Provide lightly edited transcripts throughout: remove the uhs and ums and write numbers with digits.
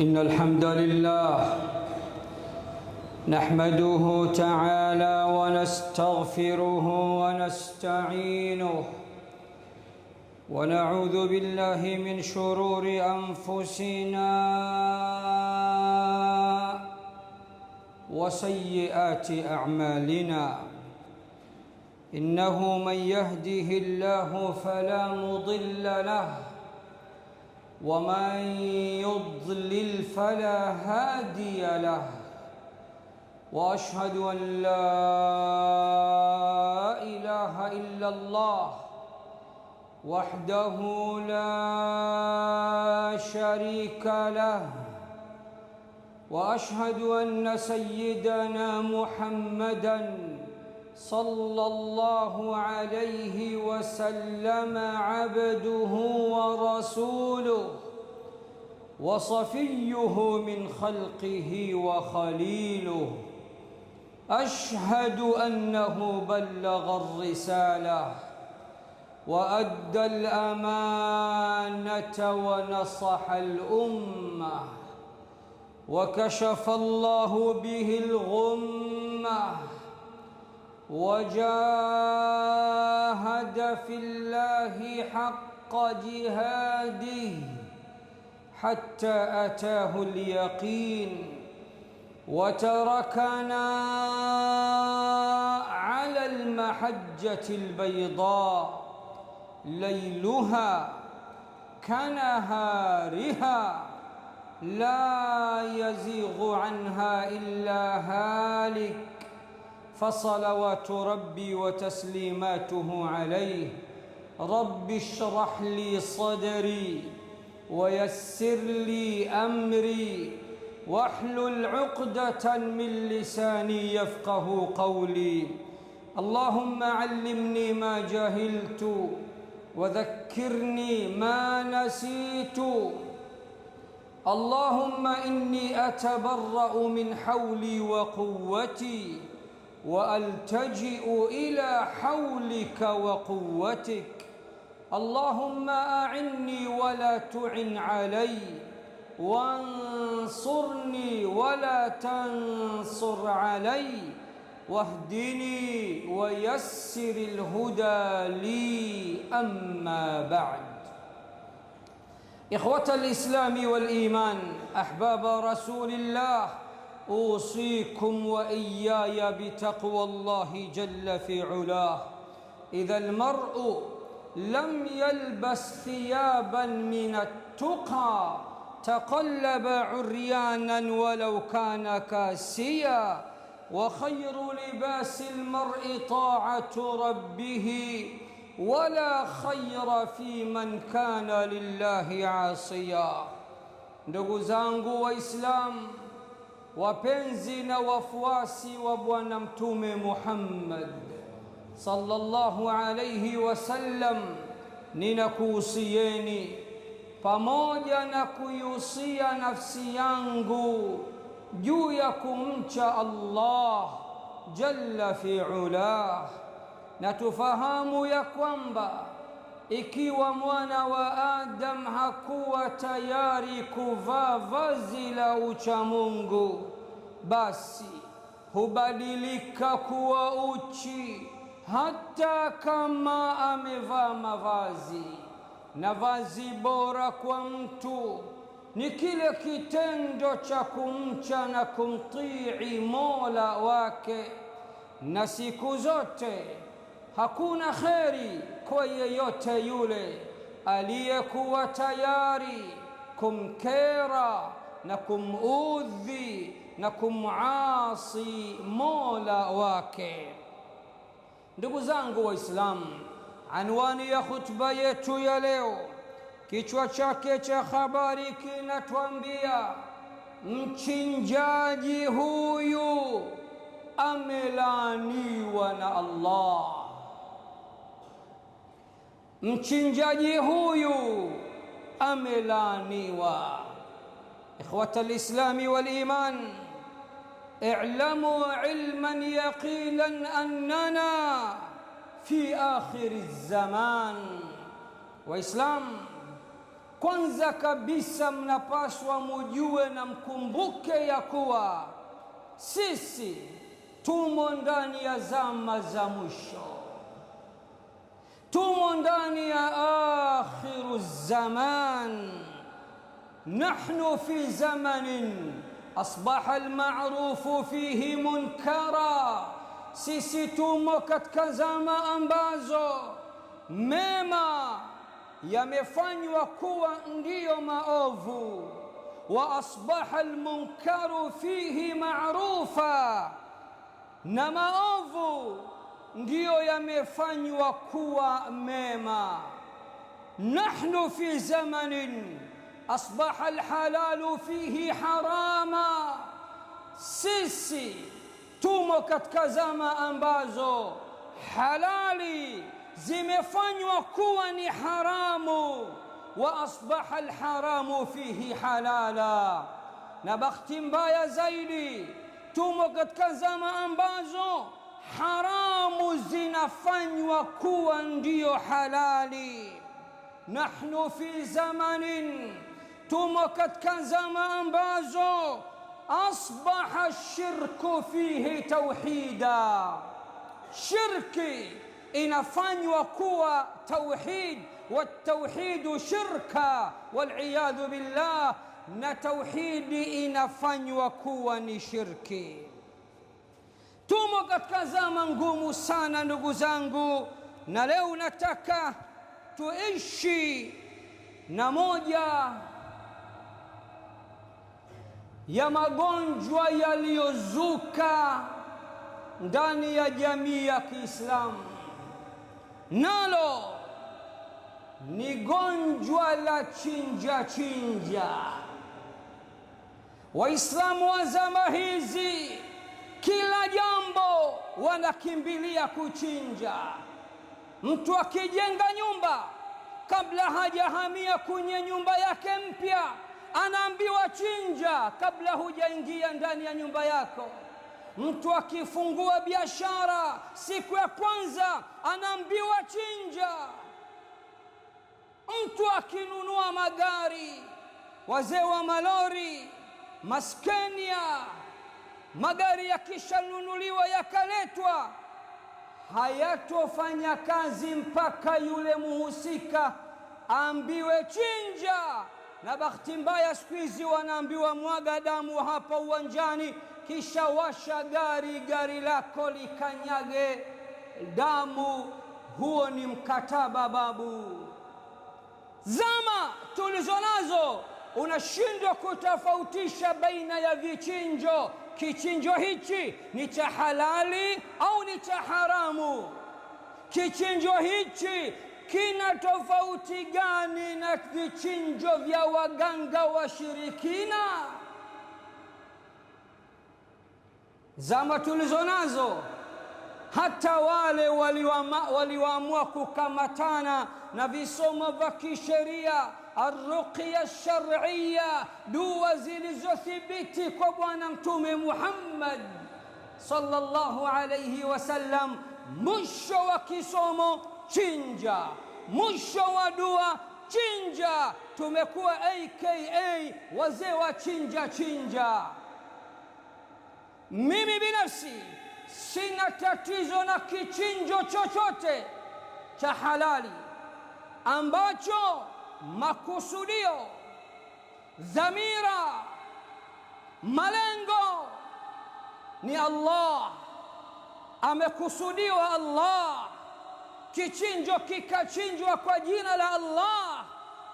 إن الحمد لله نحمده تعالى ونستغفره ونستعينه ونعوذ بالله من شرور أنفسنا وسيئات أعمالنا إنه من يهده الله فلا مضل له ومن يضلل فلا هادي له وأشهد أن لا إله إلا الله وحده لا شريك له وأشهد أن سيدنا محمدًا صلى الله عليه وسلم عبده ورسوله وصفيه من خلقه وخليله أشهد أنه بلغ الرسالة وأدى الأمانة ونصح الأمة وكشف الله به الغمة وجاهد في الله حق جهاده حتى أتاه اليقين وتركنا على المحجة البيضاء ليلها كنهارها لا يزيغ عنها إلا هالك فصلوات ربي وتسليماته عليه رب اشرح لي صدري ويسر لي أمري واحلل عقدة من لساني يفقه قولي اللهم علمني ما جهلت وذكرني ما نسيت اللهم إني أتبرأ من حولي وقوتي وألتجئ إلى حولك وقوتك اللهم أعني ولا تعن علي وانصرني ولا تنصر علي واهدني ويسر الهدى لي أما بعد إخوة الإسلام والإيمان أحباب رسول الله أوصيكم وإياي بتقوى الله جل في علاه إذا المرء لم يلبس ثيابا من التقى تقلب عريانا ولو كان كاسيا وخير لباس المرء طاعة ربه ولا خير في من كان لله عاصيا. Ndugu zangu Waislamu wapenzi na wafuasi wa Bwana Mtume Muhammad sallallahu alayhi wasallam, ninakuhusieni pamoja na kuihusia nafsi yangu juu ya kumcha Allah jalla fi ulah, na tufahamu ya kwamba ikiwa mwana wa Adam hakuwa tayari kuvaa vazi la uchamungu, basi hubadilika kuwa uchi hata kama amevaa mavazi. Na vazi bora kwa mtu ni kile kitendo cha kumcha na kumtii Mola wake, na siku zote hakuna kheri kwa yeyote yule aliyekuwa tayari kumkera na kumudhi na kumuasi Mola wake. Ndugu zangu Waislamu, anwani ya khutba yetu ya leo, kichwa chake cha habari kinatuambia mchinjaji huyu amelaaniwa na Allah. Mchinjaji huyu amelaaniwa. Ikhwata al-Islami wal-Iman, اعلموا علما يقينا أننا في آخر الزمان. Waislamu, kwanza kabisa mnapaswa mujue na mkumbuke ya kuwa sisi tumo ndani ya zama za mwisho, tumo ndani ya akhiru zaman. Nahnu fi zamanin asbaha alma'rufu fihi munkara, sisi tumo katika zama ambazo mema yamefanywa kuwa ndiyo maovu, wa asbaha almunkaru fihi ma'rufa, na maovu ndiyo yamefanywa kuwa mema. Nahnu fi zamanin asbaha alhalalu fihi harama, sisi tumo katika zama ambazo halali zimefanywa kuwa ni haramu, wa asbaha alharamu fihi halala. Na bakhti mbaya zaidi, tumo katika zama ambazo haramu zinafanywa kuwa ndiyo halali. Nahnu fi zamanin, tumo katika zama ambazo asbaha shirku fihi tauhida, shirki inafanywa kuwa tauhid, والتوحيد شركا والعياذ بالله, na tauhidi inafanywa kuwa ni shirki. Tumo katika zama ngumu sana ndugu zangu, na leo nataka tuishi na moja ya magonjwa yaliyozuka ndani ya jamii ya Kiislamu, nalo ni gonjwa la chinja chinja. Waislamu wa zama hizi kila jambo wanakimbilia kuchinja. Mtu akijenga nyumba, kabla hajahamia kwenye nyumba yake mpya, anaambiwa chinja kabla hujaingia ndani ya nyumba yako. Mtu akifungua biashara, siku ya kwanza anaambiwa chinja. Mtu akinunua magari, wazee wa malori, maskenia, magari yakishanunuliwa yakaletwa, hayatofanya kazi mpaka yule muhusika aambiwe chinja. Na bahati mbaya siku hizi wanaambiwa mwaga damu hapa uwanjani, kisha washa gari lako likanyage damu. Huo ni mkataba babu. Zama tulizo nazo unashindwa kutofautisha baina ya vichinjo. Kichinjo hichi ni cha halali au ni cha haramu? Kichinjo hichi kina tofauti gani na vichinjo vya waganga washirikina? Zama tulizo nazo, hata wale walioamua kukamatana na visomo vya kisheria, arruqya shar'iyya, dua zilizothibiti kwa Bwana Mtume Muhammad sallallahu alayhi wasallam, mwisho wa kisomo chinja, mwisho wa dua chinja. Tumekuwa aka wazee wa chinja chinja. Mimi binafsi sina tatizo na kichinjo chochote cha halali ambacho makusudio, dhamira, malengo ni Allah, amekusudiwa Allah, kichinjo kikachinjwa kwa jina la Allah,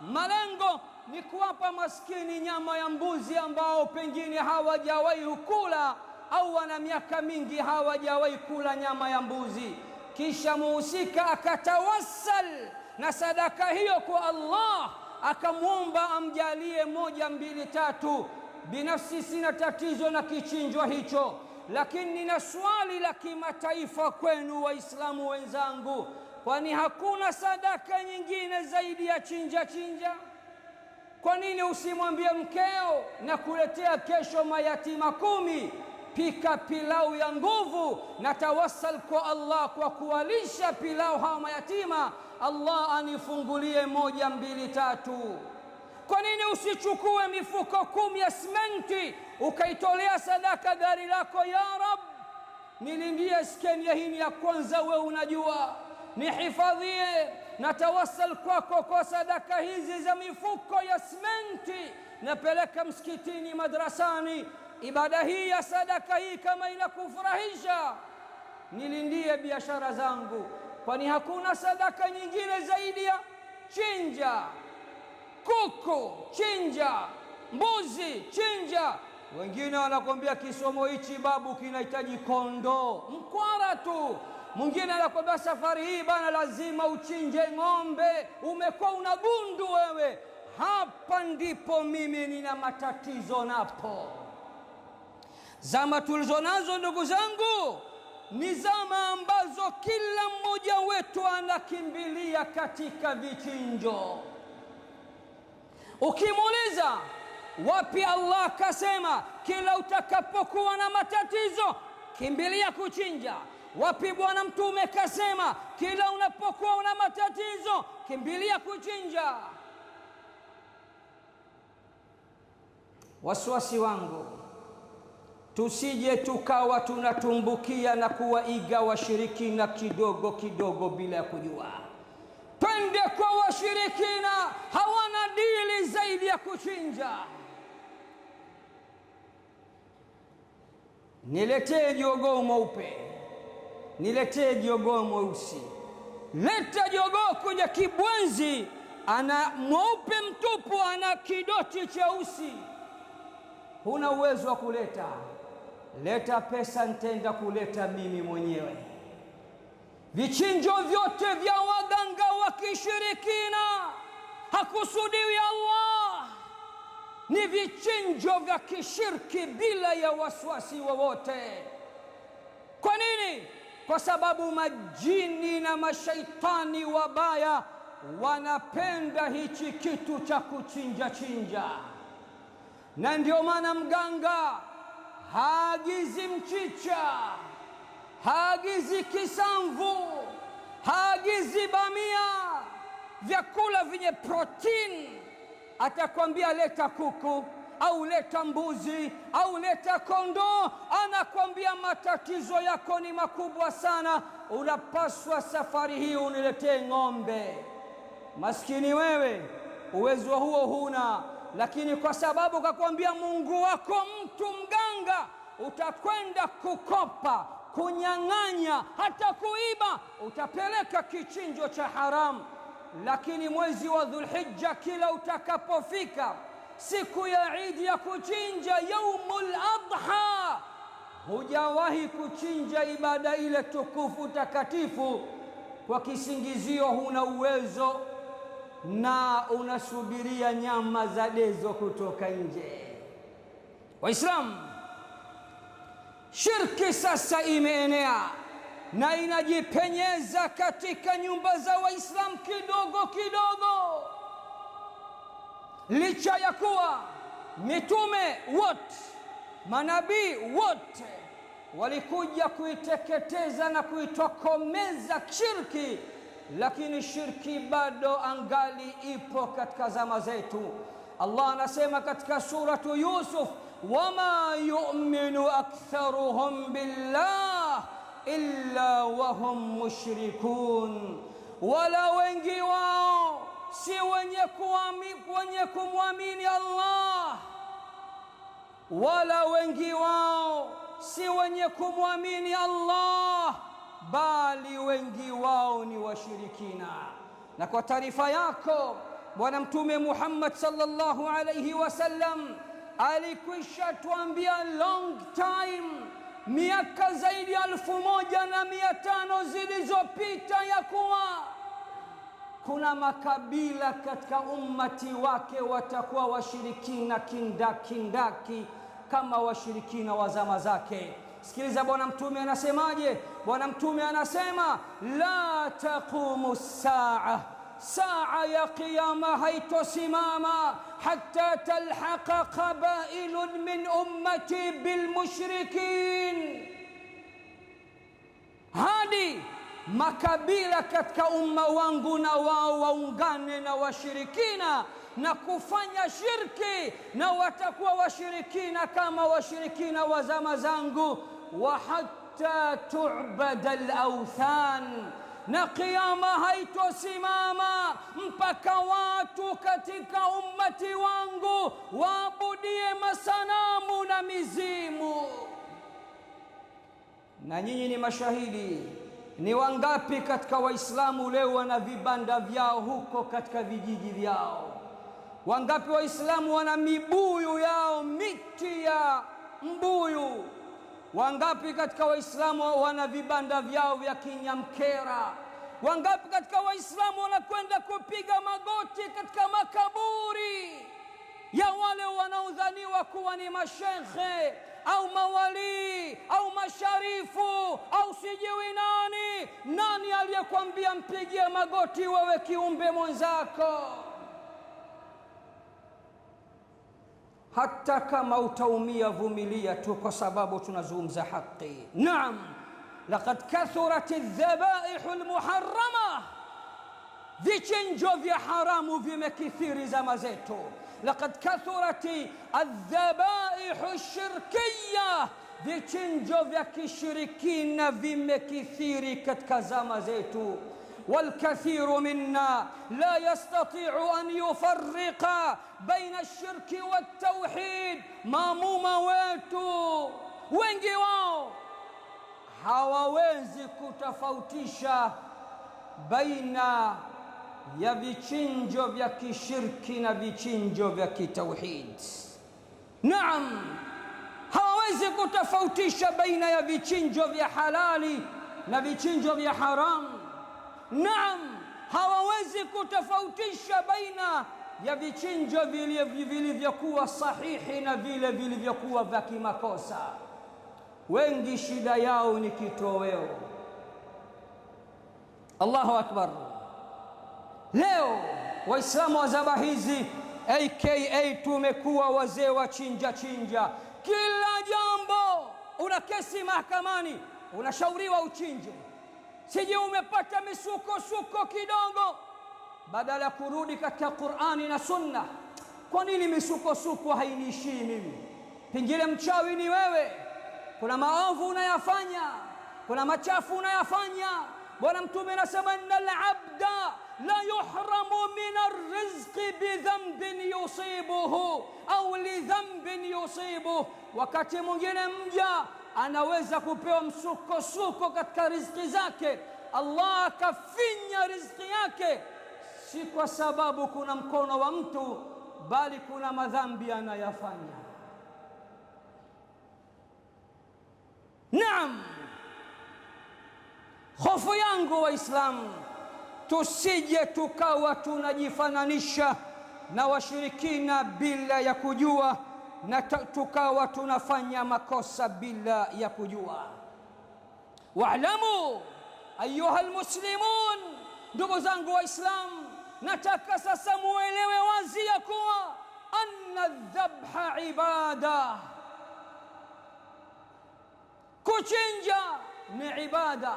malengo ni kuwapa maskini nyama ya mbuzi ambao pengine hawajawahi kula au wana miaka mingi hawajawahi kula nyama ya mbuzi, kisha muhusika akatawassal na sadaka hiyo kwa Allah, akamwomba amjalie 1, 2, 3. Binafsi sina tatizo na kichinjwa hicho, lakini nina swali la kimataifa kwenu Waislamu wenzangu. Kwani hakuna sadaka nyingine zaidi ya chinja chinja? Kwa nini usimwambie mkeo na kuletea kesho mayatima 10? Pika pilau ya nguvu na tawassal kwa Allah kwa kuwalisha pilau hawa mayatima. Allah anifungulie 1, 2, 3. Kwa nini usichukue mifuko 10 ya simenti ukaitolea sadaka gari lako? Ya Rab, nilindie skenia hii ya kwanza, wewe unajua, nihifadhie, natawasal kwako kwa sadaka hizi za mifuko ya simenti, napeleka msikitini, madrasani. Ibada hii ya sadaka hii kama inakufurahisha, nilindie biashara zangu, kwani hakuna sadaka nyingine zaidi ya chinja kuku, chinja mbuzi, chinja. Wengine wanakwambia kisomo hichi babu kinahitaji kondoo, mkwara tu. Mwingine anakwambia safari hii bana lazima uchinje ng'ombe. Umekuwa unagundu wewe. Hapa ndipo mimi nina matatizo napo. Zama tulizonazo ndugu zangu ni zama ambazo kila mmoja wetu anakimbilia katika vichinjo. Ukimuuliza wapi Allah kasema kila utakapokuwa na matatizo kimbilia kuchinja, wapi Bwana Mtume kasema kila unapokuwa una matatizo kimbilia kuchinja? Wasiwasi wangu, tusije tukawa tunatumbukia na kuwaiga washirikina kidogo kidogo bila ya kujua. Twende kwa washirikina, hawana dili zaidi ya kuchinja. Niletee jogoo mweupe, niletee jogoo mweusi, leta jogoo kuja kibwenzi, ana mweupe mtupu, ana kidoti cheusi. Huna uwezo wa kuleta, leta pesa, nitaenda kuleta mimi mwenyewe. Vichinjo vyote vya waganga wa kishirikina hakusudiwi Allah, ni vichinjo vya kishirki bila ya waswasi wowote. Kwa nini? Kwa sababu majini na mashaitani wabaya wanapenda hichi kitu cha kuchinja chinja, na ndio maana mganga haagizi mchicha, haagizi kisamvu, haagizi bamia, vyakula vyenye protein. Atakwambia leta kuku au leta mbuzi au leta kondoo. Anakwambia matatizo yako ni makubwa sana, unapaswa safari hii uniletee ng'ombe. Maskini wewe, uwezo huo huna, lakini kwa sababu kakwambia Mungu wako mtu mganga, utakwenda kukopa, kunyang'anya, hata kuiba, utapeleka kichinjo cha haramu. Lakini mwezi wa Dhulhijja kila utakapofika, siku ya Eid ya kuchinja, yaumul adha, hujawahi kuchinja ibada ile tukufu takatifu, kwa kisingizio huna uwezo na unasubiria nyama za dezo kutoka nje. Waislamu, shirki sasa imeenea na inajipenyeza katika nyumba za Waislamu kidogo kidogo, licha ya kuwa mitume wote, manabii wote walikuja kuiteketeza na kuitokomeza shirki, lakini shirki bado angali ipo katika zama zetu. Allah anasema katika suratu Yusuf, wama yu'minu aktharuhum billah illa wahum mushrikun, wala wengi wao si wenye kumwamini Allah, wala wengi wao si wenye kumwamini Allah, bali wengi wao ni washirikina. Na kwa taarifa yako, Bwana Mtume Muhammad sallallahu alayhi wasallam alikwisha tuambia long time, miaka zaidi ya 1500 zilizopita, ya kuwa kuna makabila katika ummati wake watakuwa washirikina kindakindaki kama washirikina wa zama zake. Sikiliza Bwana Mtume anasemaje? Bwana Mtume anasema, la taqumu saa, saa ya qiyama haitosimama hatta talhaqa qabailun min ummati bilmushrikin, hadi makabila katika umma wangu na wao waungane na washirikina na kufanya shirki, na watakuwa washirikina kama washirikina wa zama zangu. Wa hatta tu'bada al-awthan, na kiyama haitosimama mpaka watu katika ummati wangu waabudie masanamu na mizimu. Na nyinyi ni mashahidi. Ni wangapi katika Waislamu leo wana vibanda vyao huko katika vijiji vyao? Wangapi Waislamu wana mibuyu yao, miti ya mbuyu? Wangapi katika Waislamu wana vibanda vyao vya kinyamkera? Wangapi katika Waislamu wanakwenda kupiga magoti katika makaburi ya wale wanaodhaniwa kuwa ni mashekhe au mawali au masharifu au sijui nani? Nani aliyekwambia mpigie magoti wewe kiumbe mwenzako? Hata kama utaumia, vumilia tu, kwa sababu tunazungumza haki. Naam, laqad kathurat adh-dhabaih al-muharrama, vichinjo vya haramu vimekithiri zama zetu. Laqad kathurat adh-dhabaih ash-shirkiyya, vichinjo vya kishirikina vimekithiri katika zama zetu. والكثير منا لا يستطيع أن يفرق بين الشرك والتوحيد. Maamuma wetu wengi wao hawawezi kutofautisha baina ya vichinjo vya kishirki na vichinjo vya kitauhid. Naam, hawawezi kutofautisha baina ya vichinjo vya halali na vichinjo vya haramu. Naam, hawawezi kutofautisha baina ya vichinjo vilivyokuwa sahihi na vile vilivyokuwa vya kimakosa. Wengi shida yao ni kitoweo. Allahu akbar. Leo Waislamu wa zama hizi aka tumekuwa wazee wa chinja. Kila jambo una kesi mahakamani, unashauriwa uchinje. Sije umepata misukosuko kidogo, badala ya kurudi katika Qur'ani na Sunna. Kwa nini misukosuko hainishii mimi? Pengine mchawi ni wewe, kuna maovu unayafanya, kuna machafu unayafanya. Bwana Mtume anasema innal abda la yuhramu min arrizqi bidhanbin yusibuhu au lidhanbin yusibuhu. Wakati mwingine mja anaweza kupewa msukosuko katika riziki zake, Allah akafinya riziki yake, si kwa sababu kuna mkono wa mtu, bali kuna madhambi anayafanya. Naam, hofu yangu Waislamu, tusije tukawa tunajifananisha na washirikina bila ya kujua, na tukawa tunafanya makosa bila ya kujua. Wa'lamu ayuha almuslimun, ndugu zangu Waislamu, nataka sasa muelewe wazi ya kuwa anna dhabha ibada, kuchinja ni ibada.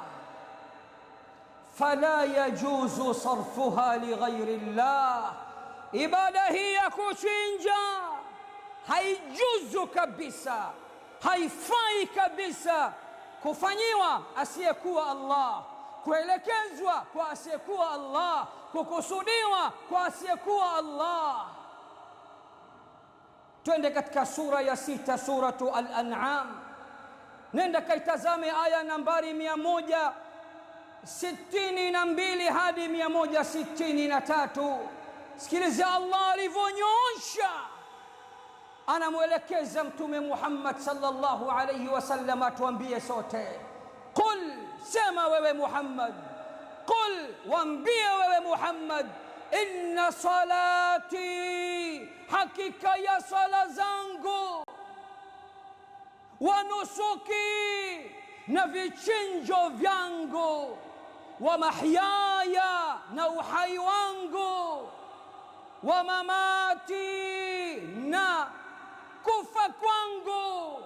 Fala yajuzu sarfuha lighairi llah, ibada hii ya kuchinja haijuzu kabisa, haifai kabisa kufanyiwa asiyekuwa Allah, kuelekezwa kwa asiyekuwa Allah, kukusudiwa kwa asiyekuwa Allah. Twende katika sura ya 6, suratu Al-An'am. Nenda kaitazame aya nambari 162 hadi 163. Sikiliza Allah alivyonyoosha, anamwelekeza Mtume Muhammad sallallahu alayhi wasallam atuambie sote. Qul, sema wewe Muhammad, qul, waambie wewe Muhammad, inna salati, hakika ya sala zangu, wa nusuki, na vichinjo vyangu, wa mahyaya, na uhai wangu, wa mamati, na kufa kwangu,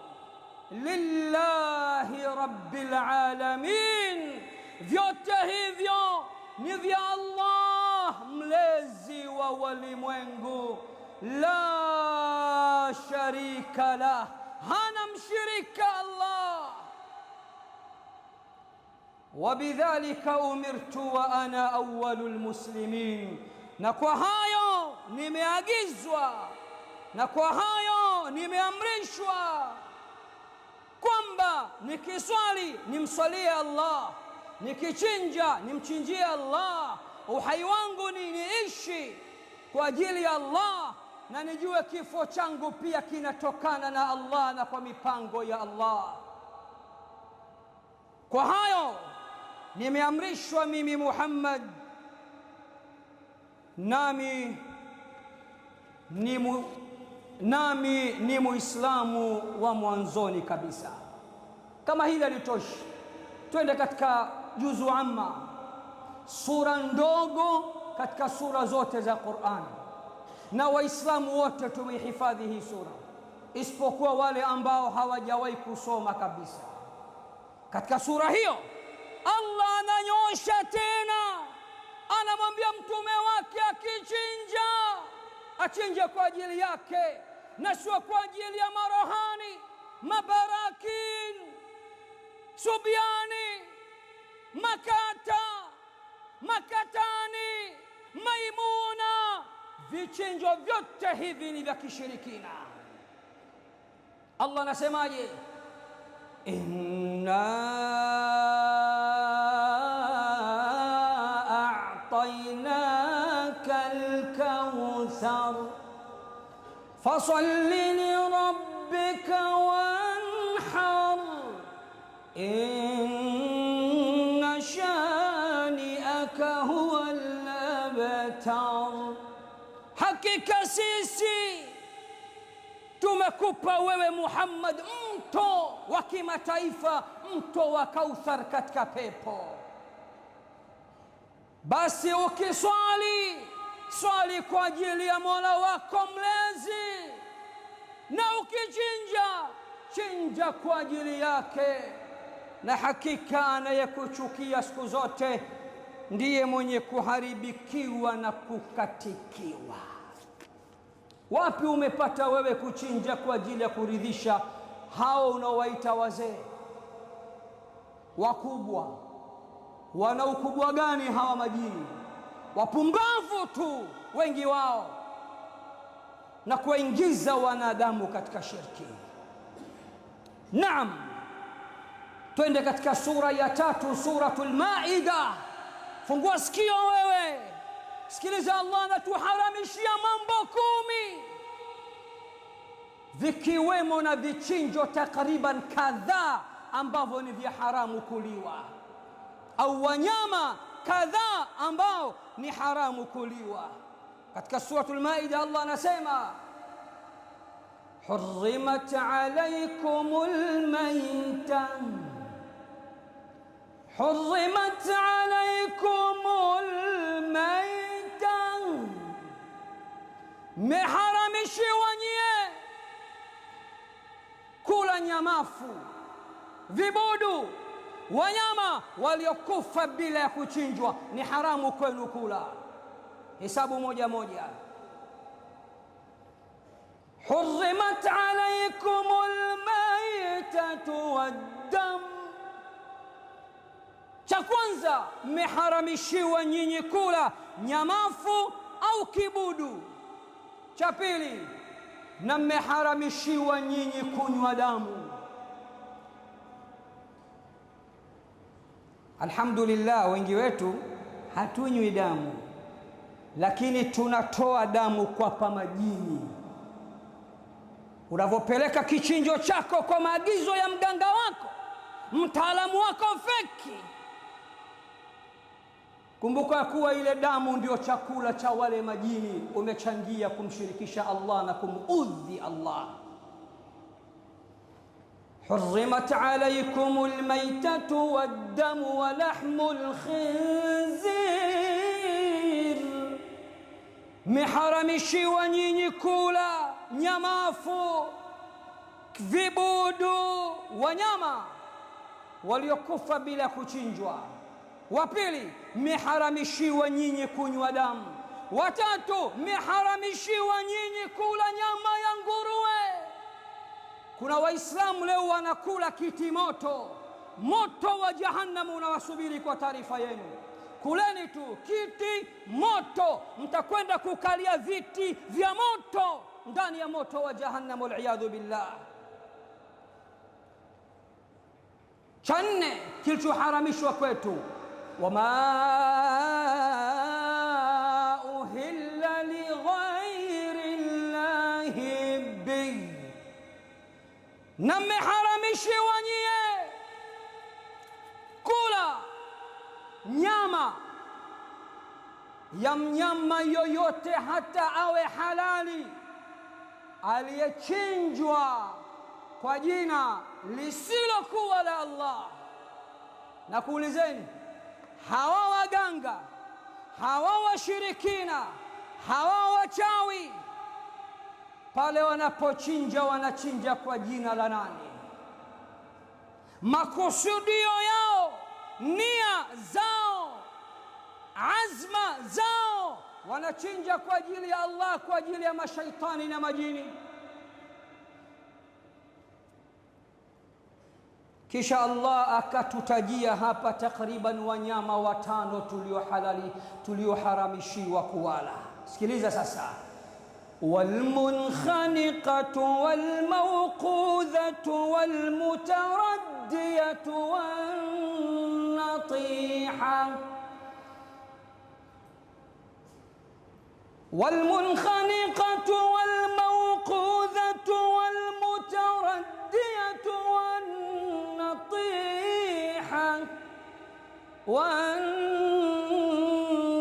lillahi rabbil alamin, vyote hivyo ni vya Allah mlezi wa walimwengu, la sharika lah, hana mshirika Allah. Wabidhalika umirtu wa ana awwalul muslimin, na kwa hayo nimeagizwa, na kwa hayo nimeamrishwa kwamba nikiswali nimswalie Allah, nikichinja nimchinjie Allah, uhai wangu niishi kwa ajili ya Allah, na nijue kifo changu pia kinatokana na Allah na kwa mipango ya Allah. Kwa hayo nimeamrishwa mimi Muhammad, nami ni Muislamu wa mwanzoni kabisa. Kama hili halitoshi, twende katika juzu amma, sura ndogo katika sura zote za Qur'an, na Waislamu wote tumehifadhi hii sura isipokuwa wale ambao hawajawahi kusoma kabisa. Katika sura hiyo Allah ananyosha tena, anamwambia mtume wake akichinja achinje kwa ajili yake na sio kwa ajili ya marohani, mabarakin, subyani, makatani, maimuna. Vichinjo vyote hivi ni vya kishirikina. Allah anasemaje? Inna a'tainaka al-kawthar fasalli li rabbika wanhar inna shani'aka huwa al-abtar. Hakika sisi tumekupa wewe Muhammad mto wa kimataifa, mto wa Kauthar katika pepo. Basi ukiswali, swali kwa ajili ya Mola wako mlezi, na ukichinja, chinja kwa ajili yake. Na hakika anayekuchukia siku zote ndiye mwenye kuharibikiwa na kukatikiwa. Wapi umepata wewe kuchinja kwa ajili ya kuridhisha hao unaowaita wazee wakubwa? Wana ukubwa gani hawa majini? Wapumbavu tu wengi wao, na kuingiza wanadamu katika shirki. Naam, twende katika sura ya 3, suratul Maida. Fungua sikio wewe, sikiliza. Allah anatuharamishia mambo 10 vikiwemo na vichinjo takriban kadhaa ambavyo ni vya haramu kuliwa, au wanyama kadhaa ambao ni haramu kuliwa. Katika suratul Maida Allah anasema hurrimat alaykumul mayta, hurrimat alaykumul mayta, meharamishiwa nyie kula nyamafu, vibudu, wanyama waliokufa bila ya kuchinjwa, ni haramu kwenu kula. Hesabu moja moja. Hurrimat alaykumul maytatu waddam, cha kwanza mmeharamishiwa nyinyi kula nyamafu au kibudu. Cha pili, na mmeharamishiwa nyinyi kunywa damu. Alhamdulillah, wengi wetu hatunywi damu, lakini tunatoa damu kwa majini. Unavopeleka kichinjo chako kwa maagizo ya mganga wako, mtaalamu wako feki, kumbuka kuwa ile damu ndio chakula cha wale majini. Umechangia kumshirikisha Allah na kumudhi Allah. حرمت عليكم الميتة والدم ولحم الخنزير, meharamishiwa nyinyi kula nyamafu, vibudu, wanyama waliokufa bila kuchinjwa. Wa pili, mmeharamishiwa nyinyi kunywa damu. Wa tatu, mmeharamishiwa nyinyi kula nyama ya nguruwe. Kuna Waislamu leo wanakula kiti moto. Moto wa Jahannam unawasubiri kwa taarifa yenu. Kuleni tu kiti moto, mtakwenda kukalia viti vya moto ndani ya moto wa Jahannam, waliyadhu billah. Cha nne kilichoharamishwa kwetu, wama uhilla lighairi llahi bi, na mmeharamishiwa nyie kula nyama ya mnyama yoyote, hata awe halali, aliyechinjwa kwa jina lisilokuwa la Allah. Na kuulizeni, hawa waganga, hawa washirikina, hawa wachawi, pale wanapochinja wanachinja kwa jina la nani? Makusudio yao, nia zao, azma zao, wanachinja kwa ajili ya Allah, kwa ajili ya mashaitani na majini. Kisha Allah akatutajia hapa takriban wanyama 5 tulioharamishiwa kuwala. Sikiliza sasa: walmunkhaniqatu walmawqudhatu walmutaraddiyatu wannatiha. والمنخنقة والموقوذة والمتردية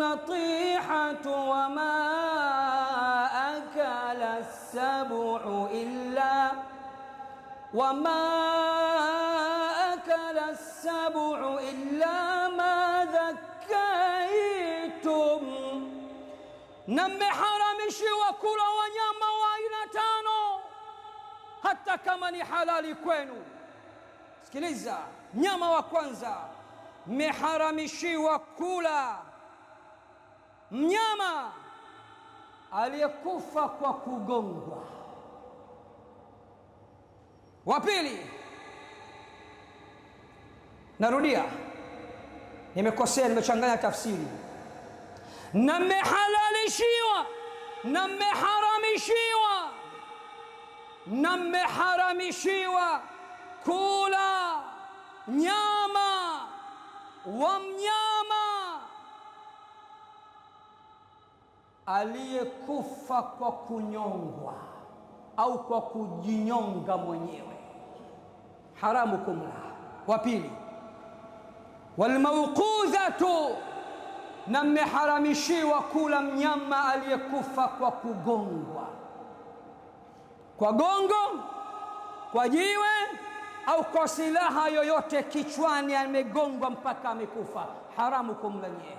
والنطيحة وما أكل السبع إلا ما ذكيتم. Na mmeharamishiwa kula wanyama wa aina 5 hata kama ni halali kwenu. Sikiliza, nyama wa kwanza, mmeharamishiwa kula mnyama aliyekufa kwa kugongwa. Wa pili, narudia, nimekosea, nimechanganya tafsiri. Na mmeharamishiwa kula nyama wa mnyama aliyekufa kwa kunyongwa au kwa kujinyonga mwenyewe, haramu kumla. Wa pili, walmawqudhatu, na mmeharamishiwa kula mnyama aliyekufa kwa kugongwa, kwa gongo, kwa jiwe au kwa silaha yoyote kichwani, amegongwa mpaka amekufa, haramu kumla nyie.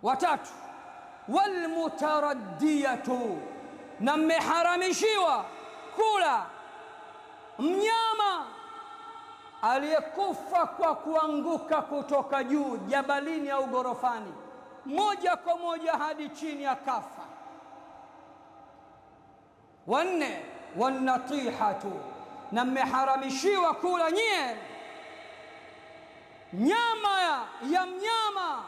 Watatu, walmutaraddiyatu, na mmeharamishiwa kula mnyama aliyekufa kwa kuanguka kutoka juu jabalini au gorofani moja kwa moja hadi chini akafa. Wanne, wannatihatu, na mmeharamishiwa kula nyie nyama ya mnyama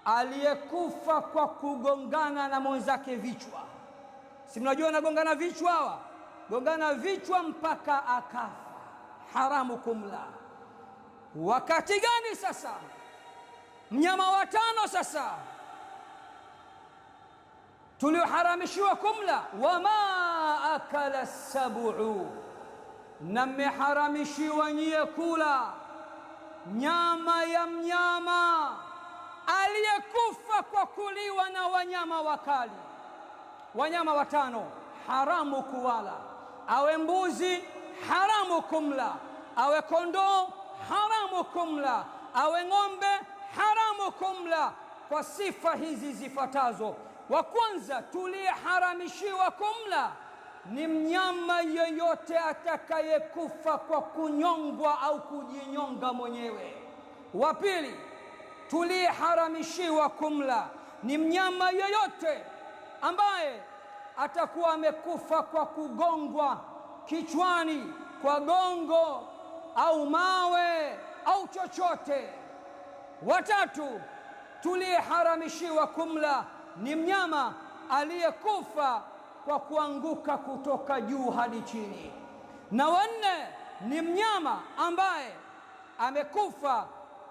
aliyekufa kwa kugongana na mwenzake vichwa. Si mnajua nagongana vichwa hawa? Gongana vichwa mpaka akafa, haramu kumla. Wakati gani sasa? Mnyama wa 5 sasa tulioharamishiwa kumla, wama akala sab'u, na mmeharamishiwa nyie kula nyama ya mnyama aliyekufa kwa kuliwa na wanyama wakali. Wanyama 5 haramu kuwala, awe mbuzi haramu kumla, awe kondoo haramu kumla, awe ng'ombe haramu kumla, kwa sifa hizi zifuatazo. Wa kwanza, tuliyeharamishiwa kumla ni mnyama yeyote atakayekufa kwa kunyongwa au kujinyonga mwenyewe. Wa pili, tuliharamishiwa kumla ni mnyama yoyote ambaye atakuwa amekufa kwa kugongwa kichwani kwa gongo au mawe au chochote. Watatu, tuliharamishiwa kumla ni mnyama aliyekufa kwa kuanguka kutoka juu hadi chini. Na wanne, ni mnyama ambaye amekufa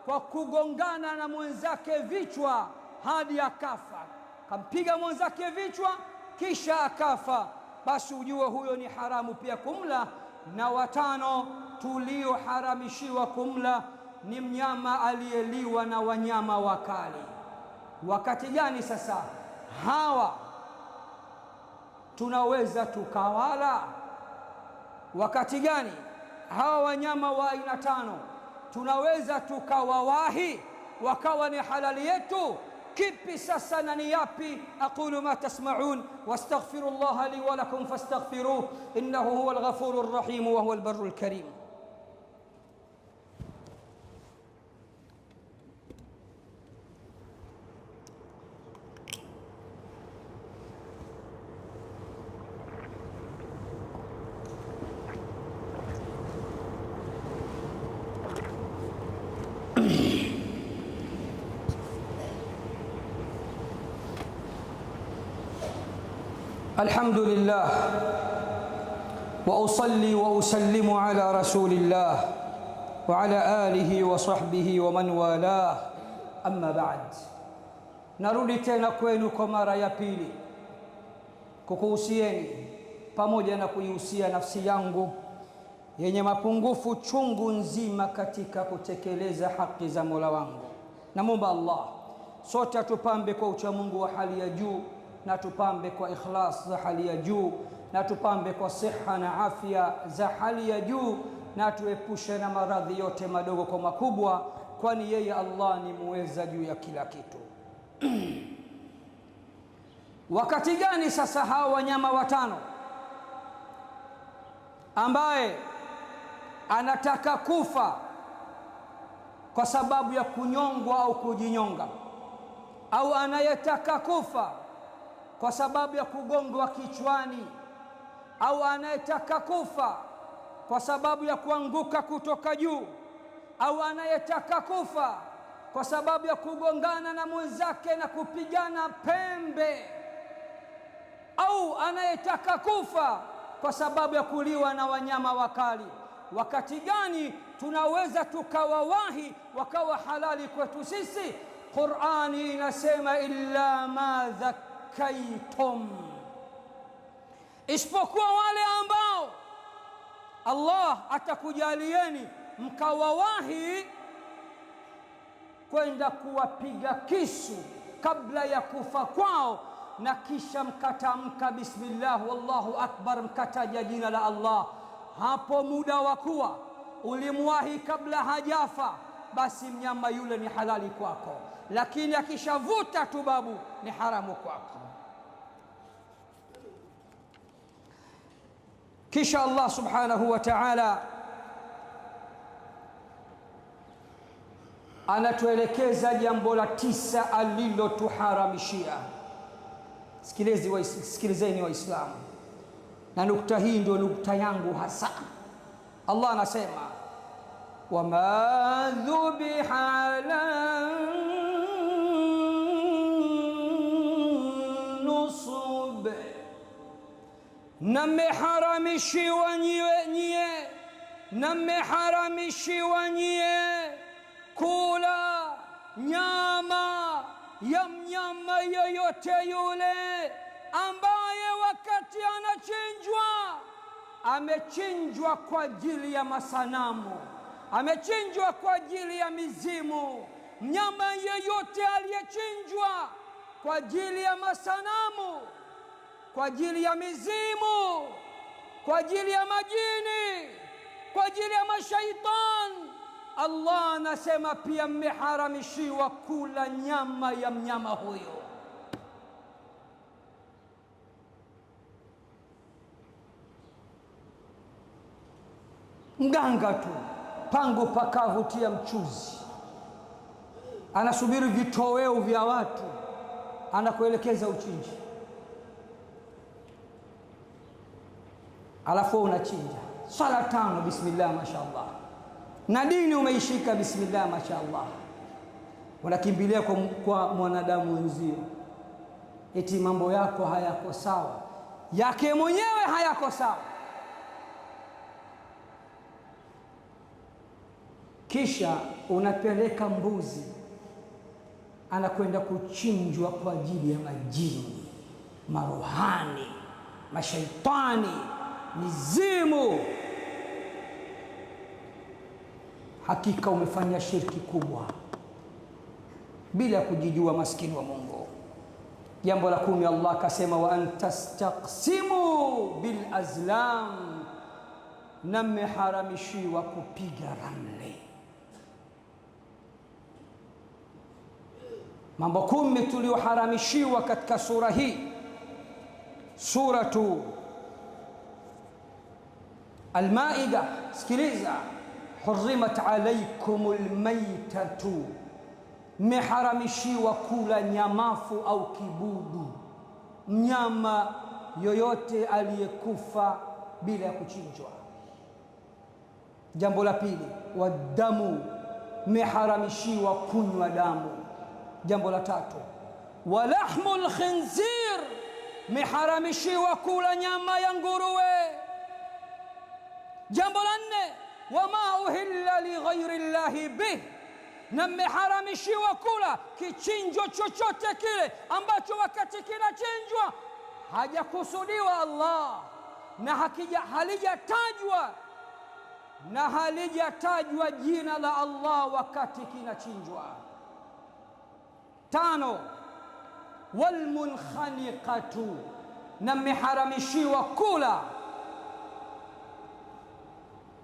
kwa kugongana na mwenzake vichwa hadi akafa, kampiga mwenzake vichwa kisha akafa, basi ujue huyo ni haramu pia kumla. Na watano, tulioharamishiwa kumla ni mnyama aliyeliwa na wanyama wakali. Wakati gani sasa hawa tunaweza tukawala? Wakati gani hawa wanyama wa aina tano tunaweza tukawawahi wakawa ni halali yetu? Kipi sasa na ni yapi? Aqulu ma tasma'un wastaghfirullaha li wa lakum fastaghfiruhu innahu huwal ghafurur rahim wa huwal barrul karim. الحمد لله وأصلي وأسلم على رسول الله وعلى آله وصحبه ومن والاه أما بعد. Narudi tena kwenu kwa mara ya pili kukuhusieni pamoja na kuihusia nafsi yangu yenye mapungufu chungu nzima katika kutekeleza haki za Mola wangu. Namuomba Allah sote atupambe kwa uchamungu wa hali ya juu, na tupambe kwa ikhlas za hali ya juu, na tupambe kwa siha na afya za hali ya juu, na tuepushe na maradhi yote madogo kwa makubwa, kwani yeye Allah ni muweza juu ya kila kitu. Wakati gani sasa hawa wanyama watano ambaye anataka kufa kwa sababu ya kunyongwa au kujinyonga, au anayetaka kufa kwa sababu ya kugongwa kichwani, au anayetaka kufa kwa sababu ya kuanguka kutoka juu, au anayetaka kufa kwa sababu ya kugongana na mwenzake na kupigana pembe, au anayetaka kufa kwa sababu ya kuliwa na wanyama wakali, wakati gani tunaweza tukawawahi wakawa halali kwetu sisi? Qur'ani inasema illa ma zakaitum, isipokuwa wale ambao Allah atakujalieni mkawawahi kwenda kuwapiga kisu kabla ya kufa kwao, na kisha mkatamka bismillah wallahu akbar, mkataja jina la Allah. Hapo muda wa kuwa ulimwahi kabla hajafa, basi mnyama yule ni halali kwako, lakini akishavuta tu babu ni haramu kwako. Kisha Allah subhanahu wa ta'ala anatuelekeza jambo la 9 alilotuharamishia. Sikilizeni Waislamu, na nukta hii ndio nukta yangu hasa. Allah anasema wama dhubiha ala nusub, na mmeharamishiwa nyie kula nyama ya mnyama yoyote yule ambaye wakati amechinjwa kwa ajili ya masanamu, amechinjwa kwa ajili ya mizimu. Mnyama yeyote aliyechinjwa kwa ajili ya masanamu, kwa ajili ya mizimu, kwa ajili ya majini, kwa ajili ya mashaitani, Allah anasema pia mmeharamishiwa kula nyama ya mnyama huyo. Mganga tu pangu pakavutia mchuzi, anasubiri vitoweo vya watu, anakuelekeza uchinji, alafu unachinja. Sala 5 bismillah mashaallah, na dini umeishika bismillah mashaallah, unakimbilia kwa mwanadamu wenzio, eti mambo yako hayako sawa, yake mwenyewe hayako sawa. Kisha unapeleka mbuzi, anakwenda kuchinjwa kwa ajili ya majini, marohani, mashaitani, mizimu. Hakika umefanya shirki kubwa bila kujijua, maskini wa Mungu. Jambo la 10, Allah akasema wa antastaqsimu bil azlam, na mmeharamishiwa kupiga ramli. Mambo 10 tulioharamishiwa katika sura hii, suratu Al-Maida. Sikiliza, hurrimat alaykumul maytatu, mmeharamishiwa kula nyamafu au kibudu, mnyama yoyote aliyekufa bila ya kuchinjwa. Jambo la 2, wadamu, mmeharamishiwa kunywa damu. Jambo la 3, walahmul khinzir, mmeharamishiwa kula nyama ya nguruwe. Jambo la 4, wama uhilla li ghairi llahi bih, na mmeharamishiwa kula kichinjo chochote kile ambacho wakati kinachinjwa hajakusudiwa Allah na halijatajwa jina la Allah wakati kinachinjwa. 5, walmunkhaniqatu, na mmeharamishiwa kula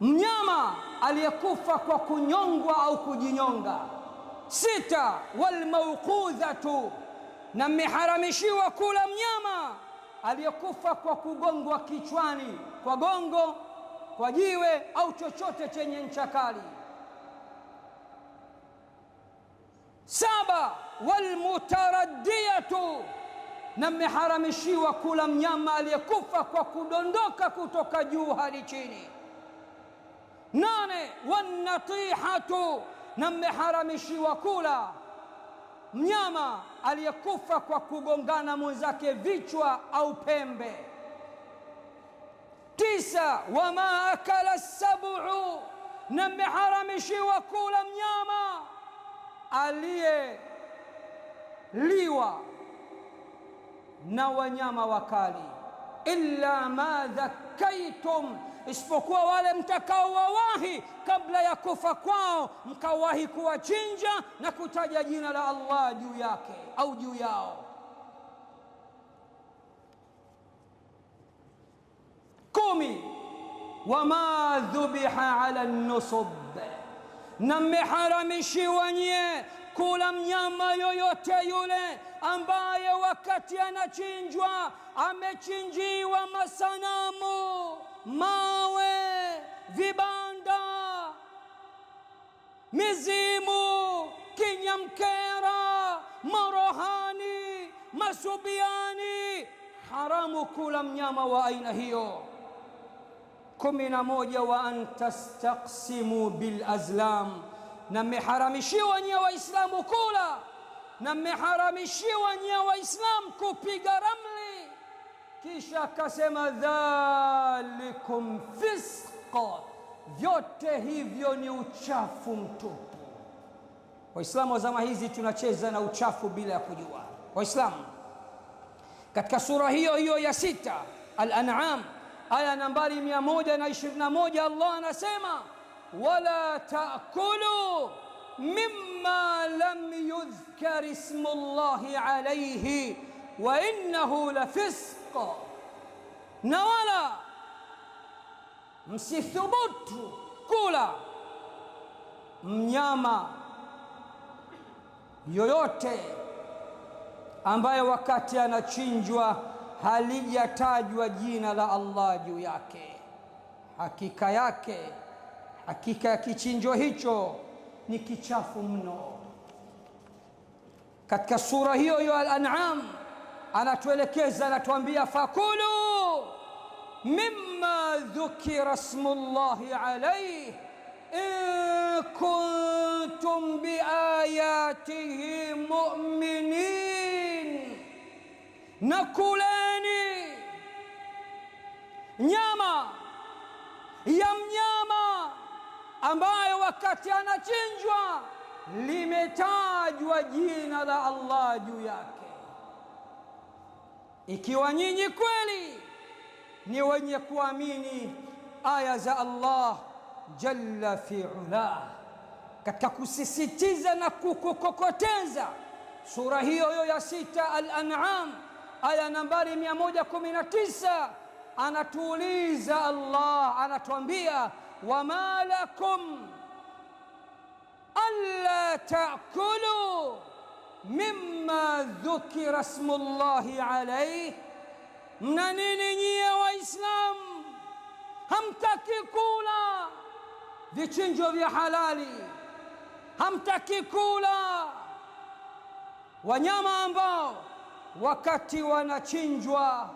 mnyama aliyekufa kwa kunyongwa au kujinyonga. 6, walmawqudhatu, na mmeharamishiwa kula mnyama aliyekufa kwa kugongwa kichwani kwa gongo, kwa jiwe au chochote chenye ncha kali. 7, walmutaraddiyatu, na mmeharamishiwa kula mnyama aliyekufa kwa kudondoka kutoka juu hadi chini. 8, wannatihatu, na mmeharamishiwa kula mnyama aliyekufa kwa kugongana mwenzake vichwa au pembe. 9, wama akala sab'u, na mmeharamishiwa kula mnyama aliyeliwa na wanyama wakali, illa ma dhakaitum, isipokuwa wale mtakaowawahi kabla ya kufa kwao, mkawahi kuwachinja na kutaja jina la Allah juu yake au juu yao. 10, wama dhubiha ala nusub, na mmeharamishiwa nyie kula mnyama yoyote yule ambaye wakati anachinjwa amechinjiwa masanamu, mawe, vibanda, mizimu, kinyamkera, marohani, masubiani. Haramu kula mnyama wa aina hiyo. 11, wa antastaqsimu bil azlam, na mmeharamishiwa nyie Waislamu kula, na mmeharamishiwa nyie Waislamu kupiga ramli. Kisha akasema dhalikum fisqa, vyote hivyo ni uchafu mtupu. Waislamu wa zama hizi tunacheza na uchafu bila ya kujua. Waislamu, katika sura hiyo hiyo ya 6 Al-An'am aya nambari 121, Allah anasema wala ta'kulu mimma lam yudhkar ismullahi alayhi wa innahu lafisq, na wala msithubutu kula mnyama yoyote ambaye wakati anachinjwa halijatajwa jina la Allah juu yake. Hakika ya kichinjo hicho ni kichafu mno. katika sura hiyo ya Al-An'am anatuelekeza, anatuambia fakulu mimma dhukira ismullahi alayhi in kuntum biayatihi mu'minin, na kuleni nyama ya mnyama ambayo wakati anachinjwa limetajwa jina la Allah juu yake, ikiwa nyinyi kweli ni wenye kuamini aya za Allah jalla fi'ala. Katika kusisitiza na kukokoteza sura hiyo ya 6 Al-An'am aya nambari 119, anatuuliza Allah, anatuambia wama lakum alla ta'kulu mimma dhukira ismullahi alayhi, mna nini nyie Waislamu hamtaki kula vichinjo vya halali, hamtaki kula wanyama ambao wakati wanachinjwa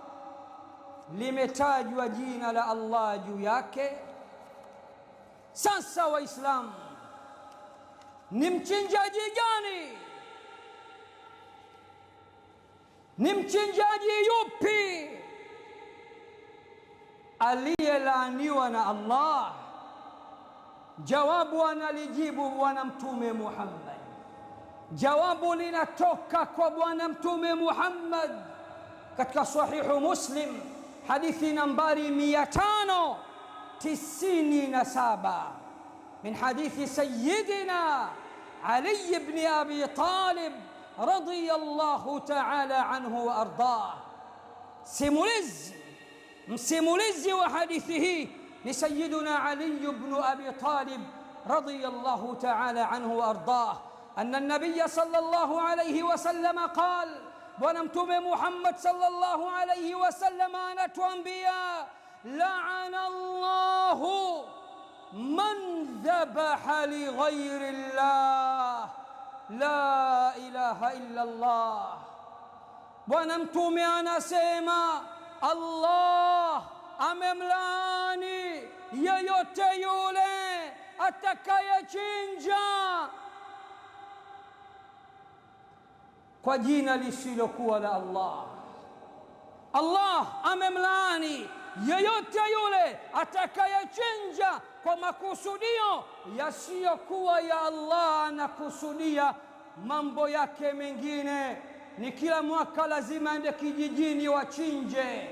limetajwa jina la Allah juu yake? Sasa Waislamu, ni mchinjaji gani, ni mchinjaji yupi aliyelaaniwa na Allah? Jawabu analijibu Bwana Mtume Muhammad. Jawabu linatoka kwa Bwana Mtume Muhammad katika Sahihu Muslim, hadithi nambari 597 min hadithi Sayyidina Ali ibn Abi Talib radiyallahu ta'ala anhu wa ardah. Msimulizi wa hadithi hii ni Sayyiduna Ali ibn Abi Talib radiyallahu ta'ala anhu wa ardah, anna an-nabiy sallallahu alayhi wa sallam qala, Bwana Mtume Muhammad sallallahu alayhi wa sallam anatuambia, la'ana Allahu man dhabaha li ghayri Allah la ilaha illa Allah. Bwana Mtume anasema Allah amemlaani yeyote yule atakayechinja kwa jina lisilokuwa la Allah. Allah amemlaani yeyote yule atakayechinja kwa makusudio yasiyokuwa ya Allah, anakusudia mambo yake mengine. Ni kila mwaka lazima ende kijijini wachinje,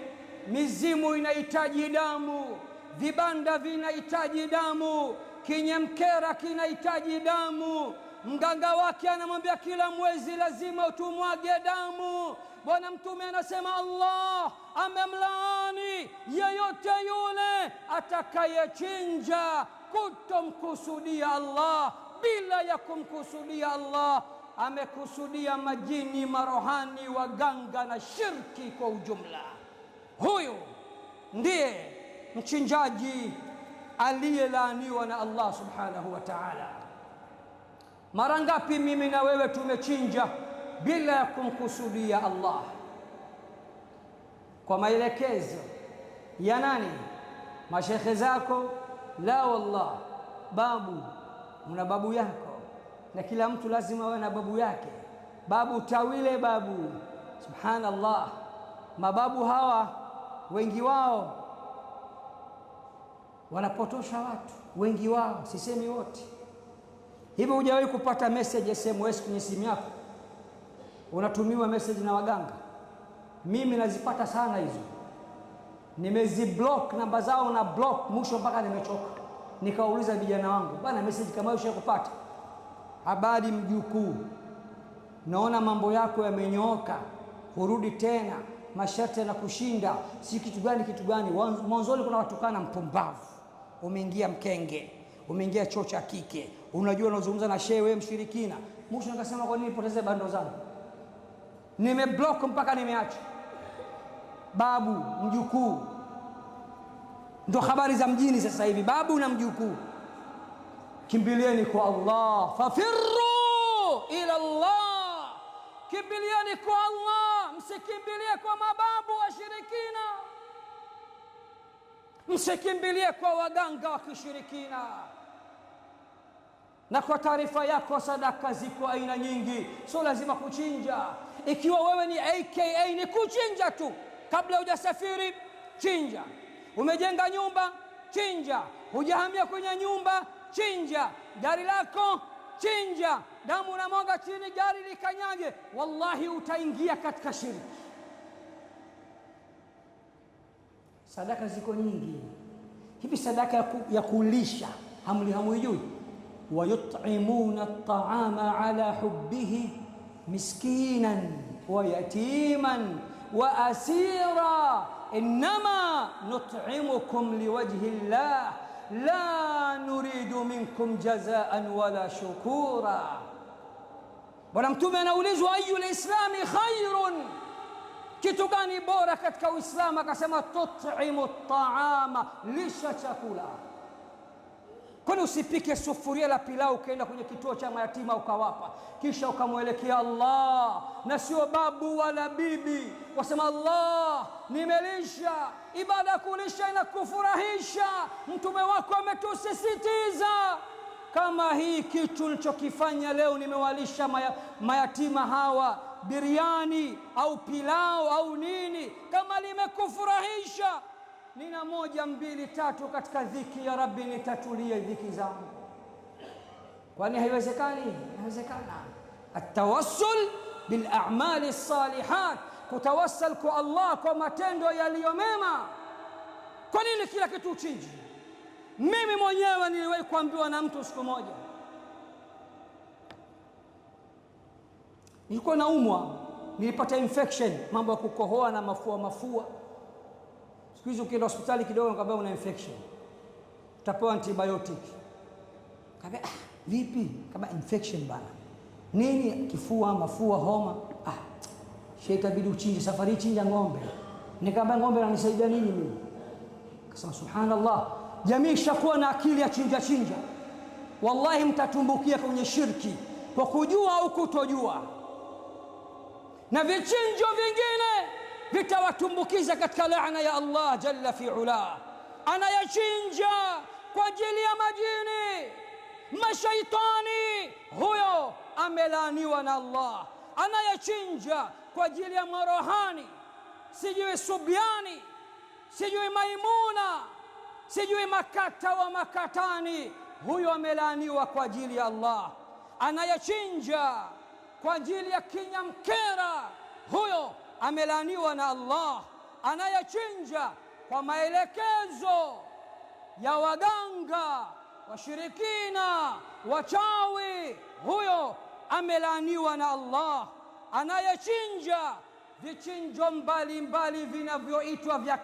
mizimu inahitaji damu, vibanda vinahitaji damu, kinyemkera kinahitaji damu, mganga wake anamwambia kila mwezi lazima utumwage damu. Bwana Mtume anasema Allah amemlaani yeyote yule atakayechinja kutomkusudia Allah, bila ya kumkusudia Allah, amekusudia majini, marohani, waganga na shirki kwa ujumla. Huyu ndiye mchinjaji aliyelaaniwa na Allah subhanahu wa ta'ala. Mara ngapi mimi na wewe tumechinja bila ya kumkusudia Allah, kwa maelekezo ya nani? Mashekhe zako? La wallah, babu, una babu yako, na kila mtu lazima awe na babu yake. Babu tawile babu, subhanallah. Mababu hawa wengi wao wanapotosha watu, wengi wao, sisemi wote. Hivi hujawahi kupata message SMS kwenye simu yako, unatumiwa message na waganga? Mimi nazipata sana hizo, nimeziblock namba zao na block mwisho mpaka nimechoka. Nikauliza vijana wangu, bana, message kama hiyo ushakupata? Habari mjukuu, naona mambo yako yamenyooka, hurudi tena, masharti na kushinda, si kitu gani. Mwanzoni kuna watukana, mpumbavu, umeingia mkenge, umeingia choo cha kike, unajua unazungumza na shehe, wewe mshirikina. Mwisho nikasema kwa nini nipoteze bando zangu? Nimeblock mpaka nimeacha. Babu, mjukuu, ndo habari za mjini sasa hivi, babu na mjukuu. Kimbilieni kwa Allah, fafirru ila Allah, kimbilieni kwa Allah, msikimbilie kwa mababu washirikina, msikimbilie kwa waganga wa kishirikina. Na kwa taarifa yako, sadaka ziko aina nyingi, sio lazima kuchinja. Ikiwa wewe ni AKA, ni kuchinja tu. Kabla hujasafiri, chinja. Umejenga nyumba, chinja. Hujahamia kwenye nyumba, chinja. Gari lako, chinja. Damu unamwaga chini, gari likanyage, wallahi utaingia katika shirki. Sadaka ziko nyingi. Hivi sadaka ya kulisha hamujui? ويطعمون الطعام على حبه مسكينا ويتيما وأسيرا إنما نطعمكم لوجه الله لا نريد منكم جزاء ولا شكورا. Bwana Mtume anaulizwa ayu lislami khairun, kitu gani bora katika Uislamu? Akasema tut'imu at-ta'ama, lisha chakula. Kwani usipike sufuria la pilau ukaenda kwenye kituo cha mayatima ukawapa, kisha ukamwelekea Allah na sio babu wala bibi, wasema Allah nimelisha. Ibada kulisha inakufurahisha, mtume wako ametusisitiza. Kama hii kitu nilichokifanya leo, nimewalisha mayatima hawa biriani au pilau au nini, kama limekufurahisha, nina 1 2 3 katika dhiki, ya Rabbi nitatulie dhiki zangu. Kwani haiwezekani? Inawezekana. Atawassul bil a'mali as-salihat, kutawassal kwa Allah kwa matendo yaliyo mema. Kwa nini kila kitu uchinji? Mimi mwenyewe niliwahi kuambiwa na mtu siku moja, nilikuwa naumwa, nilipata infection, mambo ya kukohoa na mafua. Siku hizo ukienda hospitali kidogo nakwambia una infection, utapewa antibiotic. Kaambia vipi? Kama infection bana, nini? Kifua, mafua, homa. Sheikh itabidi uchinje, safari chinja ng'ombe. Nikamwambia ng'ombe ananisaidia nini mimi? Akasema subhanallah, jamii ishakuwa na akili ya chinja. Wallahi mtatumbukia kwenye shirki kwa kujua au kutojua, na vichinjo vingine vitawatumbukiza katika laana ya Allah jalla fi ula. Anayachinja kwa ajili ya majini, mashaitani, huyo amelaaniwa na Allah. Anayachinja kwa ajili ya marohani, sijui Subyani, sijui Maimuna, sijui Makata wa Makatani, huyo amelaaniwa kwa ajili ya Allah. Anayachinja kwa ajili ya Kinyamkera, huyo amelaaniwa na Allah. Anayachinja kwa maelekezo ya waganga, washirikina, wachawi, huyo amelaaniwa na Allah. Anayachinja vichinjo mbalimbali vinavyoitwa vya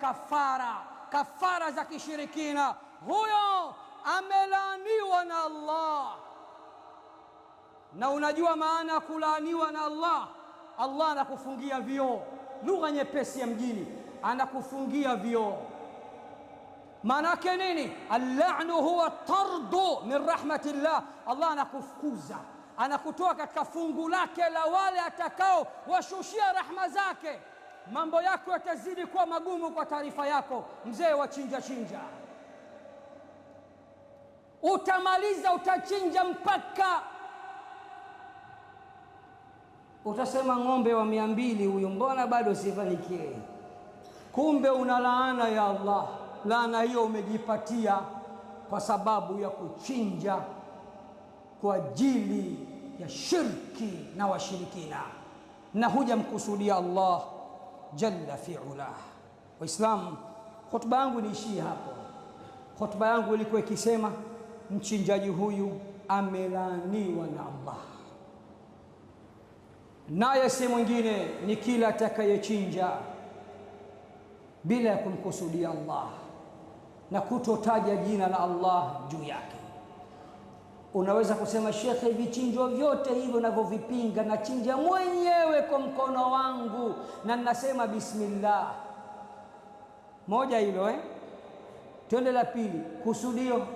kafara za kishirikina, huyo amelaaniwa na Allah. Na unajua maana ya kulaaniwa na Allah? Allah anakufungia vioo, lugha nyepesi ya mjini, anakufungia vioo. Maana yake nini? Al-la'nu huwa tardu min rahmatillah. Allah anakufukuza, anakutoa katika fungu lake la wale atakao washushia rahma zake. Mambo yako yatazidi kuwa magumu. Kwa taarifa yako, mzee wa chinja, utamaliza, utachinja mpaka utasema ng'ombe wa 200 huyu, mbona bado sifanikiwe? Kumbe una laana ya Allah. Laana hiyo umejipatia kwa sababu ya kuchinja kwa ajili ya shirki na washirikina, na hujamkusudia Allah jalla fi ula. Waislamu, hotuba yangu niishie hapo. Hotuba yangu ilikuwa ikisema mchinjaji huyu amelaaniwa na Allah, naye si mwingine ni kila atakayechinja bila ya kumkusudia Allah na kutotaja jina la Allah juu yake. Unaweza kusema shekhe, vichinjo vyote hivyo navyovipinga nachinja mwenyewe kwa mkono wangu na ninasema bismillah. Moja hilo, twende la pili, kusudio,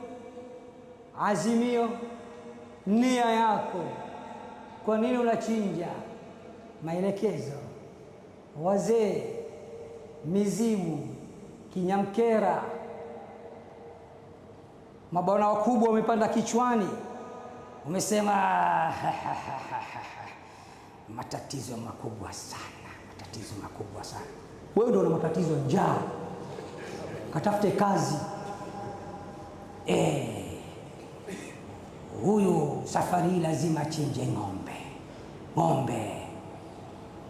azimio, nia yako. Kwa nini unachinja? maelekezo, wazee, mizimu, kinyamkera, mabwana wakubwa wamepanda kichwani, umesema matatizo makubwa sana, matatizo makubwa sana. Wewe ndio una matatizo, njaa, katafute kazi. Huyu safari lazima chinje ng'ombe,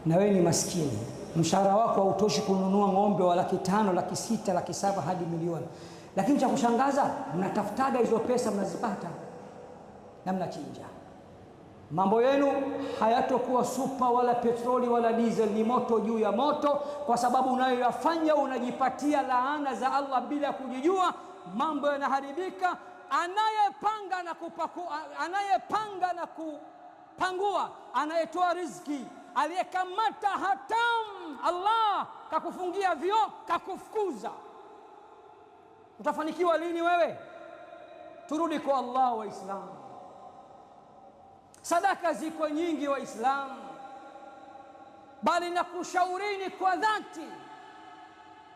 na wewe ni maskini, mshahara wako hautoshi kununua ng'ombe wa 500,000, 600,000, 700,000 hadi milioni. Lakini cha kushangaza, mnatafutaga hizo pesa, mnazipata na mnachinja. Mambo yenu hayatokuwa super wala petroli wala diesel, ni moto juu ya moto, kwa sababu unayoyafanya unajipatia laana za Allah bila kujijua. Mambo yanaharibika. Anayepanga na kupangua, anayetoa riziki, aliyekamata hatamu, Allah kakufungia vyo, kakufukuza. Utafanikiwa lini wewe? Turudi kwa Allah. Waislamu, sadaka ziko nyingi Waislamu, bali na kushaurini kwa dhati,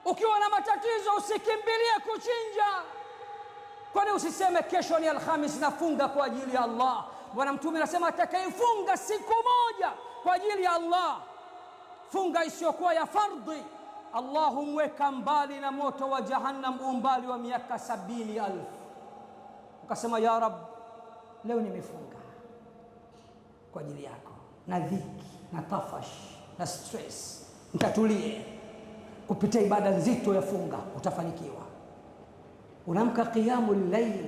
ukiwa na matatizo usikimbilie kuchinja. Kwani usiseme kesho ni Alhamis nafunga kwa ajili ya Allah? Bwana Mtume anasema atakayefunga siku moja kwa ajili ya Allah, funga isiyokuwa ya fardhi, Allah humweka mbali na moto wa Jahannam umbali wa miaka 70,000. Ukasema ya Rab, leo nimefunga kwa ajili yako, na dhiki na tafash na stress, mtatulie kupitia ibada nzito ya funga, utafanikiwa. Unamka qiyamul layl,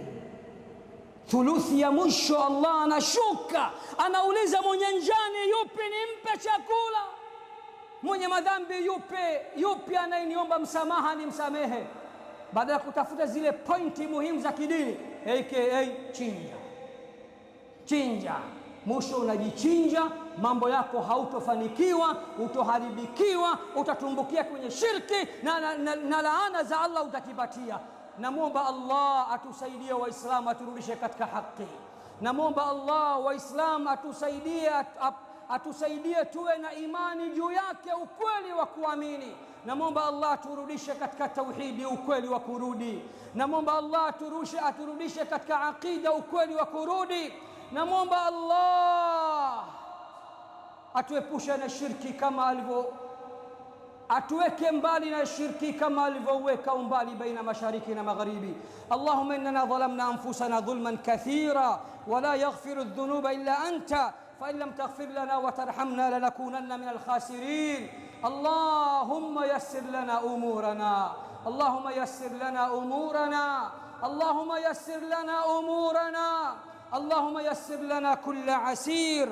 thuluthi ya mwisho, Allah anashuka, anauliza mwenye njani yupi nimpe chakula, mwenye madhambi yupi anayeniomba msamaha nimsamehe. Baada ya kutafuta zile pointi muhimu za kidini, aka chinja. Mwisho unajichinja, mambo yako hautofanikiwa, utoharibikiwa, utatumbukia kwenye shirki na laana za Allah utakipatia. Namwomba Allah atusaidie Waislamu, aturudishe katika haki. Namwomba Allah Waislamu atusaidie tuwe na imani juu yake, ukweli wa kuamini. Namwomba Allah aturudishe katika tauhidi, ukweli wa kurudi. Namwomba Allah aturudishe katika aqida, ukweli wa kurudi. Namwomba Allah atuepushe na shirki atuweke mbali na shirki kama alivyoweka umbali baina mashariki na magharibi. Allahumma innana zalamna anfusana dhulman kathira wa la yaghfiru adh-dhunuba illa anta fa in lam taghfir lana wa tarhamna lanakunanna min al-khasirin. Allahumma yassir lana umurana, Allahumma yassir lana umurana, Allahumma yassir lana umurana, Allahumma yassir lana kulla asir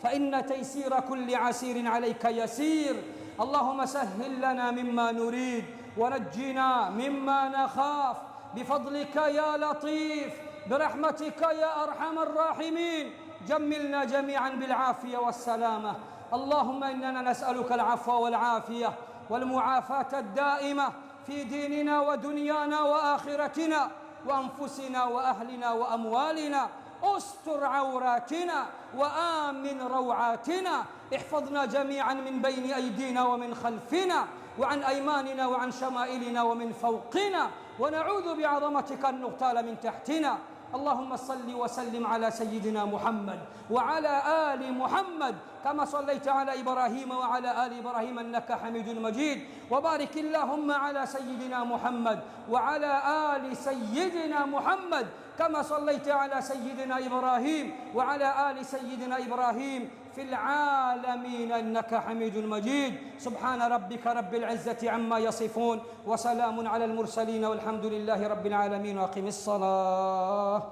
fa inna taysira kulli asirin alayka yasir. اللهم سهل لنا مما نريد ونجنا مما نخاف بفضلك يا لطيف برحمتك يا أرحم الراحمين. جملنا جميعا بالعافية والسلامة. اللهم إننا نسألك العفو والعافية والمعافاة الدائمة في ديننا ودنيانا وآخرتنا وأنفسنا وأهلنا وأموالنا. استر عوراتنا وآمن روعاتنا. احفظنا جميعا من بين أيدينا ومن خلفنا وعن أيماننا وعن شمائلنا ومن فوقنا، ونعوذ بعظمتك أن نغتال من تحتنا. اللهم صل وسلم على سيدنا محمد وعلى آل محمد كما صليت على إبراهيم وعلى آل إبراهيم إنك حميد مجيد. وبارك اللهم على سيدنا محمد وعلى آل سيدنا محمد كما صليت على سيدنا إبراهيم وعلى آل سيدنا إبراهيم في العالمين إنك حميد مجيد. سبحان ربك رب العزة عما يصفون وسلام على المرسلين والحمد لله رب العالمين. وأقم الصلاة.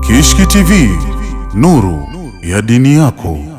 Kishki TV, nuru ya dini yako.